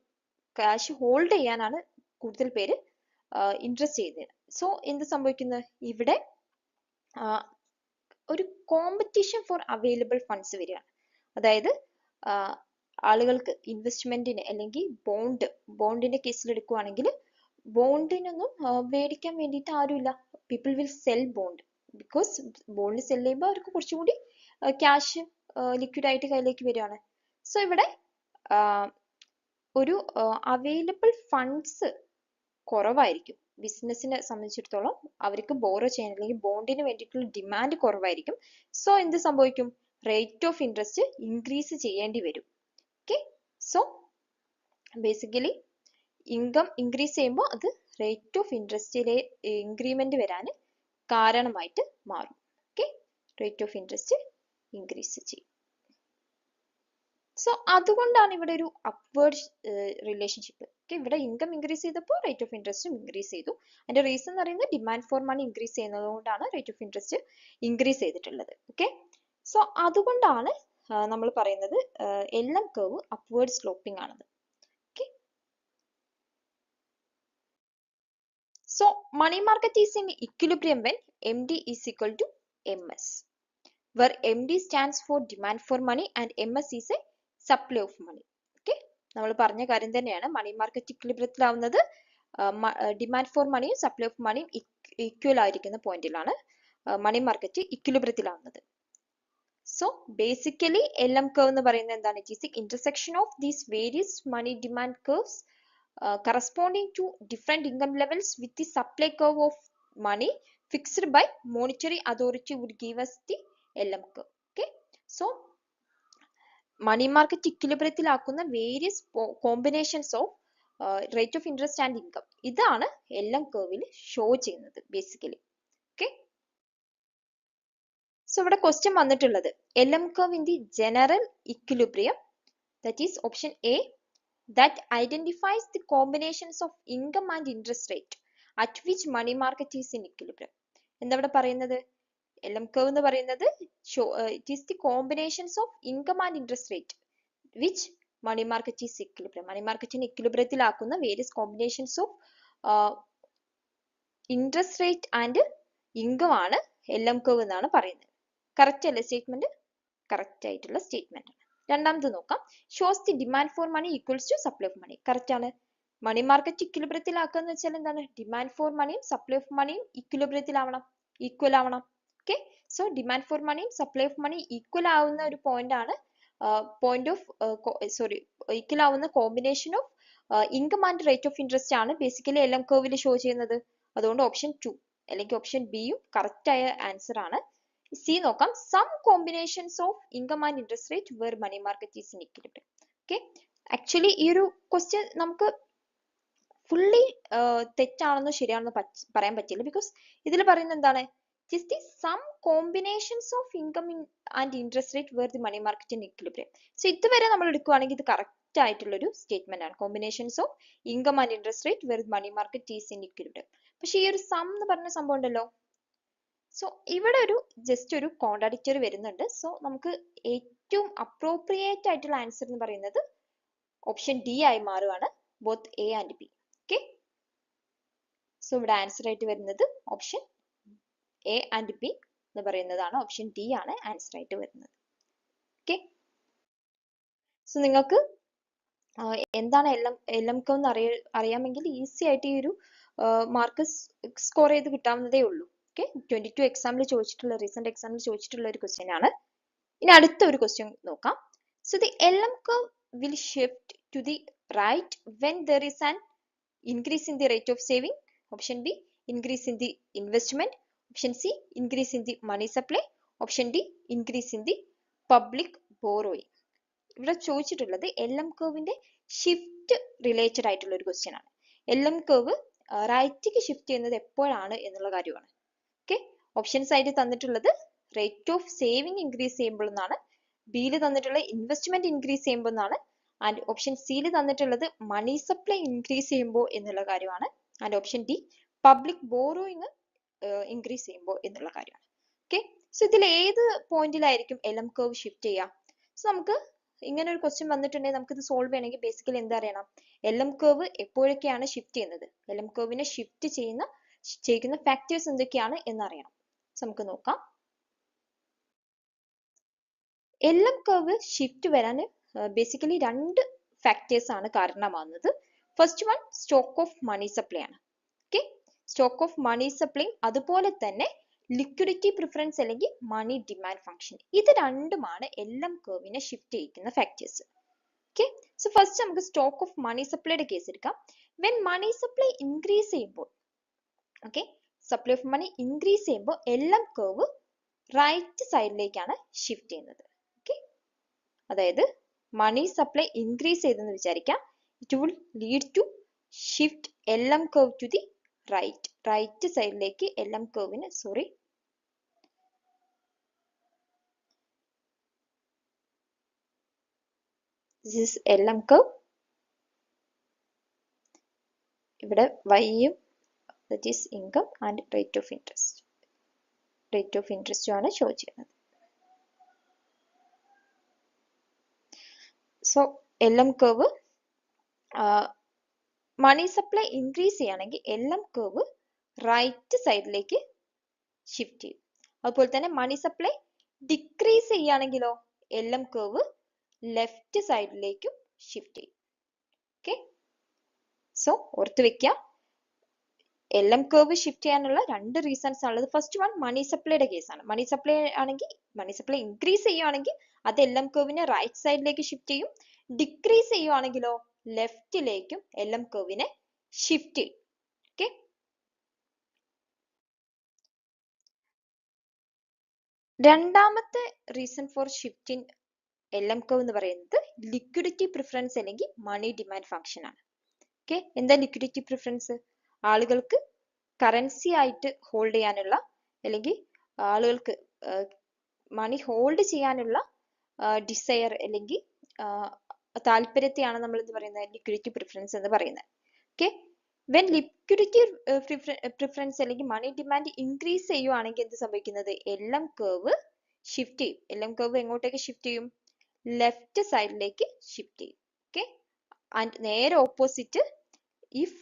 cash hold ചെയ്യാനാണ് കൂടുതൽ പേര് ഇൻട്രസ്റ്റ് ചെയ്യുന്നത്. സോ എന്ത് സംഭവിക്കുന്നത്, ഇവിടെ ഒരു കോമ്പറ്റീഷൻ ഫോർ അവൈലബിൾ ഫണ്ട്സ് വരികയാണ്. അതായത് ആളുകൾക്ക് ഇൻവെസ്റ്റ്മെന്റിന് അല്ലെങ്കിൽ ബോണ്ടിന്റെ കേസിൽ എടുക്കുകയാണെങ്കിൽ ബോണ്ടിനൊന്നും മേടിക്കാൻ വേണ്ടിയിട്ട് ആരുമില്ല. People will cell bond, because bond cell ചെയ്യുമ്പോൾ അവർക്ക് കുറച്ചും കൂടി ക്യാഷ് ലിക്വിഡ് ആയിട്ട് കയ്യിലേക്ക് വരികയാണ്. സോ ഇവിടെ ഒരു അവൈലബിൾ ഫണ്ട്സ് കുറവായിരിക്കും. ബിസിനസിനെ സംബന്ധിച്ചിടത്തോളം അവർക്ക് ബോറോ ചെയ്യാൻ അല്ലെങ്കിൽ ബോണ്ടിന് വേണ്ടിയിട്ടുള്ള ഡിമാൻഡ് കുറവായിരിക്കും. സോ എന്ത് സംഭവിക്കും, റേറ്റ് ഓഫ് ഇൻട്രസ്റ്റ് ഇൻക്രീസ് ചെയ്യേണ്ടി വരും. Okay, so basically income increase ചെയ്യുമ്പോൾ അത് റേറ്റ് ഓഫ് ഇൻട്രസ്റ്റിലെ ഇൻക്രിമെന്റ് വരാൻ കാരണമായിട്ട് മാറും. Okay, rate of interest increase ചെയ്യും. സോ അതുകൊണ്ടാണ് ഇവിടെ ഒരു അപ്വേർഡ് റിലേഷൻഷിപ്പ്. ഓക്കെ, ഇവിടെ ഇൻകം ഇൻക്രീസ് ചെയ്തപ്പോൾ റേറ്റ് ഓഫ് ഇൻട്രസ്റ്റും ഇൻക്രീസ് ചെയ്തു. അതിന്റെ റീസൺ എന്ന് പറയുന്നത് ഡിമാൻഡ് ഫോർ മണി ഇൻക്രീസ് ചെയ്യുന്നത് കൊണ്ടാണ് റേറ്റ് ഓഫ് ഇൻട്രസ്റ്റ് ഇൻക്രീസ് ചെയ്തിട്ടുള്ളത്. ഓക്കെ, സോ അതുകൊണ്ടാണ് നമ്മൾ പറയുന്നത് LM കർവ് അപ്വേർഡ് സ്ലോപ്പിംഗ് ആണെന്ന്. Okay, so money market is in equilibrium when MD is equal to MS, where MD stands for demand for money and MS is a supply of money. Okay, നമ്മൾ പറഞ്ഞ കാര്യം തന്നെയാണ്. Money market ഇക്വിലിബ്രിയത്തിലാവുന്നത് demand for മണിയും supply of മണിയും equal ആയിരിക്കുന്ന പോയിന്റിലാണ് money market ഇക്വിലിബ്രിയത്തിലാവുന്നത്. സോ ബേസിക്കലി LM കർവ് എന്ന് പറയുന്നത് എന്താണ്, it is the intersection of these various money demand curves corresponding to different income levels with the supply curve of money fixed by monetary authority would give us the LM curve. Okay, so money market ഇക്വിലിബ്രിയത്തിലാക്കുന്ന various combinations of rate of interest and income, ഇതാണ് LM കർവിൽ show ചെയ്യുന്നത് basically. Okay, so ഇവിടെ question വന്നിട്ടുള്ളത് LM curve in the general equilibrium, that is option A, that identifies the combinations of income and interest rate at which money market is in equilibrium. എന്താ ഇവിടെ പറയുന്നത്, LM curve എന്ന് പറയുന്നത് it is the combinations of income and interest rate which money market is equilibrium. money market in equilibrium ആക്കുന്ന various combinations of interest rate and income ആണ് LM curve എന്നാണ് പറയുന്നത്. Correct അല്ലേ സ്റ്റേറ്റ്മെന്റ്? കറക്റ്റ് ആയിട്ടുള്ള statement. രണ്ടാമത് നോക്കാം, shows the demand for money equals to supply of money. Correct ആണ്. Money market ഇക്വിലിബ്രിയത്തിലാക്കുക എന്ന് വെച്ചാൽ എന്താണ്, ഡിമാൻഡ് ഫോർ മണിയും സപ്ലൈ ഓഫ് മണിയും ഇക്വിലിബ്രിയത്തിലാവണം, ഈക്വൽ ആവണം. ഓക്കെ, സോ ഡിമാൻഡ് ഫോർ മണിയും സപ്ലൈ ഓഫ് മണി ഈക്വൽ ആവുന്ന ഒരു പോയിന്റ് ആണ് ഈക്വൽ ആവുന്ന combination of income and rate of interest ആണ് ബേസിക്കലി LM കർവിൽ ഷോ ചെയ്യുന്നത്. അതുകൊണ്ട് ഓപ്ഷൻ 2 അല്ലെങ്കിൽ ഓപ്ഷൻ ബിയും കറക്റ്റ് ആയ ആൻസർ ആണ്. സി നോക്കാം, some combinations of income and interest rate where money market is in equilibrium. Okay, actually ഈ ഒരു ക്വസ്റ്റ്യൻ നമുക്ക് ഫുള്ളി തെറ്റാണെന്നോ ശരിയാണെന്നോ പറയാൻ പറ്റില്ല. ബിക്കോസ് ഇതിൽ പറയുന്നത് എന്താണ്, it is the some combinations of income and interest rate where the money market in equilibrium. So ഇതുവരെ നമ്മൾ എടുക്കുകയാണെങ്കിൽ ഇത് കറക്റ്റ് ആയിട്ടുള്ള ഒരു സ്റ്റേറ്റ്മെന്റ് ആണ്, combinations of income and interest rate where money market is in equilibrium. പക്ഷെ ഈ ഒരു സം എന്ന് പറഞ്ഞ സംഭവം ഉണ്ടല്ലോ, സോ ഇവിടെ ഒരു ജസ്റ്റ് ഒരു കോൺട്രാഡിക്ടറി വരുന്നുണ്ട്. സോ നമുക്ക് ഏറ്റവും അപ്രോപ്രിയേറ്റ് ആയിട്ടുള്ള ആൻസർ എന്ന് പറയുന്നത് ഓപ്ഷൻ ഡി ആയി മാറുകയാണ്, both A and B. Okay, so ഇവിടെ ആൻസർ ആയിട്ട് വരുന്നത് ഓപ്ഷൻ എ ആൻഡ് ബി എന്ന് പറയുന്നതാണ്. ഓപ്ഷൻ ഡി ആണ് ആൻസർ ആയിട്ട് വരുന്നത്. ഓക്കെ, സോ നിങ്ങൾക്ക് എന്താണ് LM കർവ് എന്ന് അറിയാമെങ്കിൽ ഈസി ആയിട്ട് ഈ ഒരു മാർക്ക് സ്കോർ ചെയ്ത് കിട്ടാവുന്നതേ ഉള്ളൂ. ഓക്കെ, 22 എക്സാമിൽ ചോദിച്ചിട്ടുള്ള റീസെന്റ് എക്സാമിൽ ചോദിച്ചിട്ടുള്ള ഒരു ക്വസ്റ്റ്യൻ ആണ്. ഇനി അടുത്ത ഒരു ക്വസ്റ്റ്യൻ നോക്കാം. So the LM curve will shift to the right when there is an increase in the rate of saving. Option B, increase in the investment. Option C, increase in the money supply. Option D, increase in the public borrowing. ഇവിടെ ചോദിച്ചിട്ടുള്ളത് LM കർവിന്റെ shift related ആയിട്ടുള്ള ഒരു question ആണ്. LM curve റൈറ്റിലേക്ക് shift ചെയ്യുന്നത് എപ്പോഴാണ് എന്നുള്ള കാര്യമാണ്. ഓക്കെ, ഓപ്ഷൻസ് ആയിട്ട് തന്നിട്ടുള്ളത് റേറ്റ് ഓഫ് സേവിങ് ഇൻക്രീസ് ചെയ്യുമ്പോൾ എന്നാണ്, ബിയിൽ തന്നിട്ടുള്ള ഇൻവെസ്റ്റ്മെന്റ് ഇൻക്രീസ് ചെയ്യുമ്പോൾ എന്നാണ്, ആൻഡ് ഓപ്ഷൻ സിയിൽ തന്നിട്ടുള്ളത് മണി സപ്ലൈ ഇൻക്രീസ് ചെയ്യുമ്പോൾ എന്നുള്ള കാര്യമാണ്, and option D public borrowing increase ചെയ്യുമ്പോൾ എന്നുള്ള കാര്യമാണ്. ഓക്കെ, സോ ഇതിൽ ഏത് പോയിന്റിലായിരിക്കും LM കർവ് ഷിഫ്റ്റ് ചെയ്യുക? സോ നമുക്ക് ഇങ്ങനെ ഒരു ക്വസ്റ്റ്യൻ വന്നിട്ടുണ്ടെങ്കിൽ നമുക്ക് ഇത് സോൾവ് ചെയ്യണമെങ്കിൽ ബേസിക്കലി എന്താ അറിയണം, LM കർവ് എപ്പോഴൊക്കെയാണ് ഷിഫ്റ്റ് ചെയ്യുന്നത്, LM കർവിനെ ഷിഫ്റ്റ് ചെയ്യുന്ന ഫാക്ടേഴ്സ് എന്തൊക്കെയാണ് എന്നറിയണം. സോ നമുക്ക് നോക്കാം. LM കർവ് ഷിഫ്റ്റ് വരാൻ ബേസിക്കലി രണ്ട് ഫാക്ടേഴ്സ് ആണ് കാരണമാകുന്നത്. First one stock of money supply ആണ്. Okay, stock of money supply അതുപോലെ തന്നെ ലിക്വിഡിറ്റി പ്രിഫറൻസ് അല്ലെങ്കിൽ മണി ഡിമാൻഡ് ഫംഗ്ഷൻ, ഇത് രണ്ടുമാണ് LM കർവിനെ ഷിഫ്റ്റ് ചെയ്യിക്കുന്ന ഫാക്ടേഴ്സ്. ഓക്കെ, സോ ഫസ്റ്റ് നമുക്ക് സ്റ്റോക്ക് ഓഫ് മണി സപ്ലൈയുടെ കേസ് എടുക്കാം. വെൻ മണി സപ്ലൈ ഇൻക്രീസ് ചെയ്യുമ്പോൾ, okay, supply of money increase ചെയ്യുമ്പോൾ LM കർവ് റൈറ്റ് സൈഡിലേക്കാണ് ഷിഫ്റ്റ് ചെയ്യുന്നത്. ഓക്കെ, അതായത് മണി സപ്ലൈ ഇൻക്രീസ് ചെയ്തെന്ന് വിചാരിക്കാം, it will lead to shift LM curve to the right സൈഡിലേക്ക് LM കർവിന്, this is LM curve. ഇവിടെ y-യും that is income and rate of interest ആണ് ഷോ ചെയ്യുന്നത്. So LM curve money supply increase ചെയ്യുകയാണെങ്കിൽ LM curve right സൈഡിലേക്ക് shift ചെയ്യും. അതുപോലെ തന്നെ മണി സപ്ലൈ ഡിക്രീസ് ചെയ്യുകയാണെങ്കിലോ LM curve ലെഫ്റ്റ് സൈഡിലേക്കും ഷിഫ്റ്റ് ചെയ്യും. ഓക്കെ, സോ ഓർത്ത് വെക്കുക, LM കർവ് ഷിഫ്റ്റ് ചെയ്യാനുള്ള രണ്ട് റീസൺസ് ആണുള്ളത്. ഫസ്റ്റ് വൺ മണി സപ്ലൈയുടെ കേസാണ്. മണി സപ്ലൈ ഇൻക്രീസ് ചെയ്യുകയാണെങ്കിൽ അത് LM കർവിനെ റൈറ്റ് സൈഡിലേക്ക് ഷിഫ്റ്റ് ചെയ്യും. ഡിക്രീസ് ചെയ്യുകയാണെങ്കിലോ ലെഫ്റ്റിലേക്കും LM കർവിനെ ഷിഫ്റ്റ് ചെയ്യും. ഓക്കെ, രണ്ടാമത്തെ reason for shifting LM curve എന്ന് പറയുന്നത് ലിക്വിഡിറ്റി പ്രിഫറൻസ് അല്ലെങ്കിൽ മണി ഡിമാൻഡ് ഫംഗ്ഷൻ ആണ്. ഓക്കെ, എന്താ ലിക്വിഡിറ്റി പ്രിഫറൻസ്? ആളുകൾക്ക് കറൻസി ആയിട്ട് ഹോൾഡ് ചെയ്യാനുള്ള അല്ലെങ്കിൽ ആളുകൾക്ക് മണി ഹോൾഡ് ചെയ്യാനുള്ള ഡിസയർ അല്ലെങ്കിൽ താല്പര്യത്തെയാണ് നമ്മൾ എന്ത് പറയുന്നത്, ലിക്വിഡിറ്റി പ്രിഫറൻസ് എന്ന് പറയുന്നത്. ഓക്കെ, വെൻ ലിക്വിഡിറ്റി പ്രിഫറൻസ് അല്ലെങ്കിൽ മണി ഡിമാൻഡ് ഇൻക്രീസ് ചെയ്യുവാണെങ്കിൽ എന്ത് സംഭവിക്കുന്നത്, LM കർവ് ഷിഫ്റ്റ് ചെയ്യും. LM കർവ് എങ്ങോട്ടേക്ക് ഷിഫ്റ്റ് ചെയ്യും? ലെഫ്റ്റ് സൈഡിലേക്ക് ഷിഫ്റ്റ് ചെയ്യും. ഓക്കെ, ആൻഡ് നേരെ opposite, if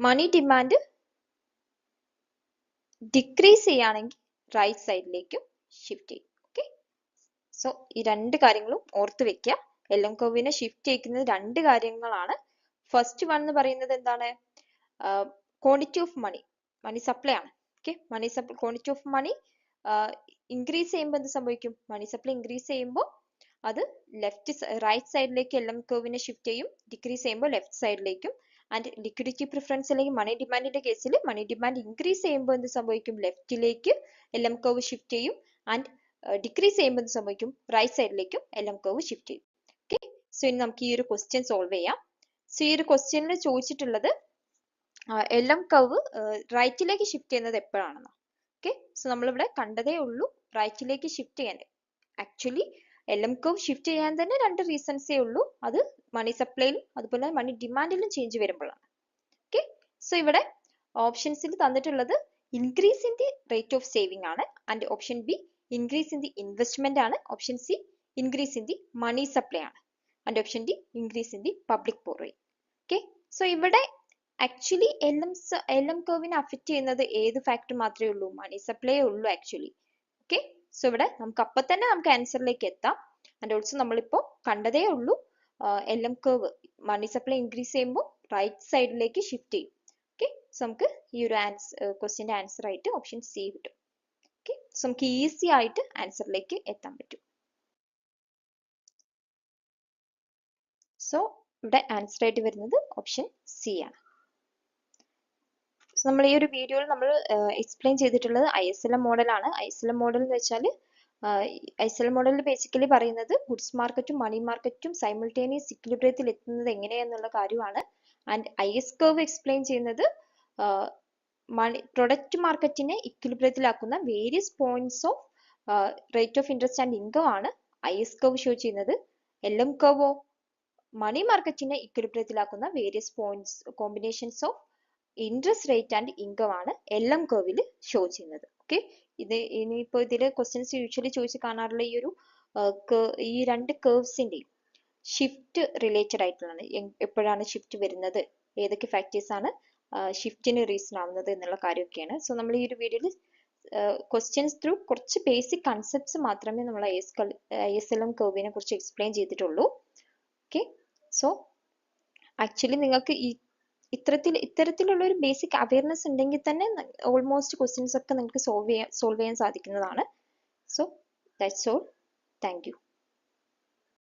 money demand decrease ചെയ്യുകയാണെങ്കിൽ റൈറ്റ് സൈഡിലേക്കും ഷിഫ്റ്റ് ചെയ്യും. ഓക്കെ, സോ ഈ രണ്ട് കാര്യങ്ങളും ഓർത്ത് വെക്കുക. LM കർവിനെ ഷിഫ്റ്റ് ചെയ്യിക്കുന്നത് രണ്ട് കാര്യങ്ങളാണ്. ഫസ്റ്റ് വൺ എന്ന് പറയുന്നത് എന്താണ്, ക്വാണ്ടിറ്റി ഓഫ് മണി സപ്ലൈ ആണ്. Okay, quantity of money increase ചെയ്യുമ്പോൾ എന്ത് സംഭവിക്കും, മണി സപ്ലൈ ഇൻക്രീസ് ചെയ്യുമ്പോൾ അത് റൈറ്റ് സൈഡിലേക്ക് LM കർവിനെ ഷിഫ്റ്റ് ചെയ്യും. ഡിക്രീസ് ചെയ്യുമ്പോൾ ലെഫ്റ്റ് സൈഡിലേക്കും. ആൻഡ് ലിക്വിഡിറ്റി പ്രിഫറൻസ് അല്ലെങ്കിൽ മണി ഡിമാൻഡിന്റെ കേസിൽ മണി ഡിമാൻഡ് ഇൻക്രീസ് ചെയ്യുമ്പോൾ എന്ത് സംഭവിക്കും, ലെഫ്റ്റിലേക്ക് LM കർവ് ഷിഫ്റ്റ് ചെയ്യും. ആൻഡ് ഡിക്രീസ് ചെയ്യുമ്പോൾ എന്ത് സംഭവിക്കും, റൈറ്റ് സൈഡിലേക്കും LM കർവ് ഷിഫ്റ്റ് ചെയ്യും. ഓക്കെ, സോ ഇനി നമുക്ക് ഈ ഒരു ക്വസ്റ്റ്യൻ സോൾവ് ചെയ്യാം. സോ ഈ ഒരു ക്വസ്റ്റ്യനിൽ ചോദിച്ചിട്ടുള്ളത് LM കർവ് റൈറ്റിലേക്ക് ഷിഫ്റ്റ് ചെയ്യുന്നത് എപ്പോഴാണെന്ന്. ഓക്കെ, സോ നമ്മളിവിടെ കണ്ടതേ ഉള്ളൂ റൈറ്റിലേക്ക് ഷിഫ്റ്റ് ചെയ്യാൻ. ആക്ച്വലി LM കർവ് ഷിഫ്റ്റ് ചെയ്യാൻ തന്നെ രണ്ട് റീസൺസേ ഉള്ളൂ. അത് മണി സപ്ലൈയിലും അതുപോലെ മണി ഡിമാൻഡിലും ചേഞ്ച് വരുമ്പോഴാണ്. ഓക്കെ, സോ ഇവിടെ ഓപ്ഷൻസിൽ തന്നിട്ടുള്ളത് increase in the rate of saving ആണ്. And option B increase in the investment ആണ്. Option C increase in the money supply ആണ്. And option D increase in the public borrowing. Okay, so ഇവിടെ actually LM കർവിനെ affect ചെയ്യുന്നത് ഏത് factor മാത്രമേ ഉള്ളൂ, money supply ഉള്ളൂ ആക്ച്വലി. ഓക്കെ, സോ ഇവിടെ നമുക്ക് അപ്പൊ തന്നെ നമുക്ക് ആൻസറിലേക്ക് എത്താം. ആൻഡ് ഓൾസോ നമ്മളിപ്പോ കണ്ടതേ ഉള്ളൂ LM curve money supply increase ചെയ്യുമ്പോൾ റൈറ്റ് സൈഡിലേക്ക് ഷിഫ്റ്റ് ചെയ്യും. ഓക്കെ, സോ നമുക്ക് ഈ ഒരു ക്വസ്റ്റ്യന്റെ ആൻസർ ആയിട്ട് ഓപ്ഷൻ സി കിട്ടും. ഓക്കെ, സോ നമുക്ക് ഈസി ആയിട്ട് ആൻസറിലേക്ക് എത്താൻ പറ്റും. സോ ഇവിടെ ആൻസർ ആയിട്ട് വരുന്നത് ഓപ്ഷൻ സി ആണ്. നമ്മൾ ഈ ഒരു വീഡിയോയിൽ നമ്മൾ എക്സ്പ്ലെയിൻ ചെയ്തിട്ടുള്ളത് ISLM മോഡലാണ്. ISLM മോഡൽ എന്ന് വെച്ചാൽ ഐസൽ മോഡലിൽ ബേസിക്കലി പറയുന്നത് ഗുഡ്സ് മാർക്കറ്റും മണി മാർക്കറ്റും സൈമിൾട്ടേനിയസ് ഇക്വിലിബ്രിയത്തിൽ എത്തുന്നത് എങ്ങനെയാന്നുള്ള കാര്യമാണ്. ആൻഡ് IS കർവ് എക്സ്പ്ലെയിൻ ചെയ്യുന്നത് പ്രൊഡക്റ്റ് മാർക്കറ്റിനെ ഇക്വിലിബ്രിയത്തിലാക്കുന്ന various points of rate of interest and income ആണ് IS കർവ് ഷോ ചെയ്യുന്നത്. LM കർവോ മണി മാർക്കറ്റിനെ ഇക്വിലിബ്രിയത്തിലാക്കുന്ന various points combinations of interest rate and income ആണ് LM കർവിൽ ഷോ ചെയ്യുന്നത്. ഓക്കെ, ഇത് ഇനിയിപ്പോ ഇതില് ക്വസ്റ്റ്യൻസ് യൂഷ്വലി ചോദിച്ച് കാണാറുള്ള ഈ രണ്ട് കർവ്സിന്റെയും ഷിഫ്റ്റ് റിലേറ്റഡ് ആയിട്ടുള്ളതാണ്. എപ്പോഴാണ് ഷിഫ്റ്റ് വരുന്നത്, ഏതൊക്കെ ഫാക്ടേഴ്സ് ആണ് ഷിഫ്റ്റിന് റീസൺ ആവുന്നത് എന്നുള്ള കാര്യമൊക്കെയാണ്. സോ നമ്മൾ ഈ ഒരു വീഡിയോയിൽ ക്വസ്റ്റ്യൻസ് ത്രൂ കുറച്ച് ബേസിക് കൺസെപ്റ്റ്സ് മാത്രമേ നമ്മൾ ISLM കർവിനെ കുറിച്ച് എക്സ്പ്ലെയിൻ ചെയ്തിട്ടുള്ളൂ. ഓക്കെ, സോ ആക്ച്വലി നിങ്ങൾക്ക് ഈ ഇത്തരത്തിലുള്ള ഒരു ബേസിക് അവയർനെസ് ഉണ്ടെങ്കിൽ തന്നെ ഓൾമോസ്റ്റ് ക്വസ്റ്റ്യൻസ് ഒക്കെ നിങ്ങൾക്ക് സോൾവ് ചെയ്യാൻ സാധിക്കുന്നതാണ്. So that's all. Thank you.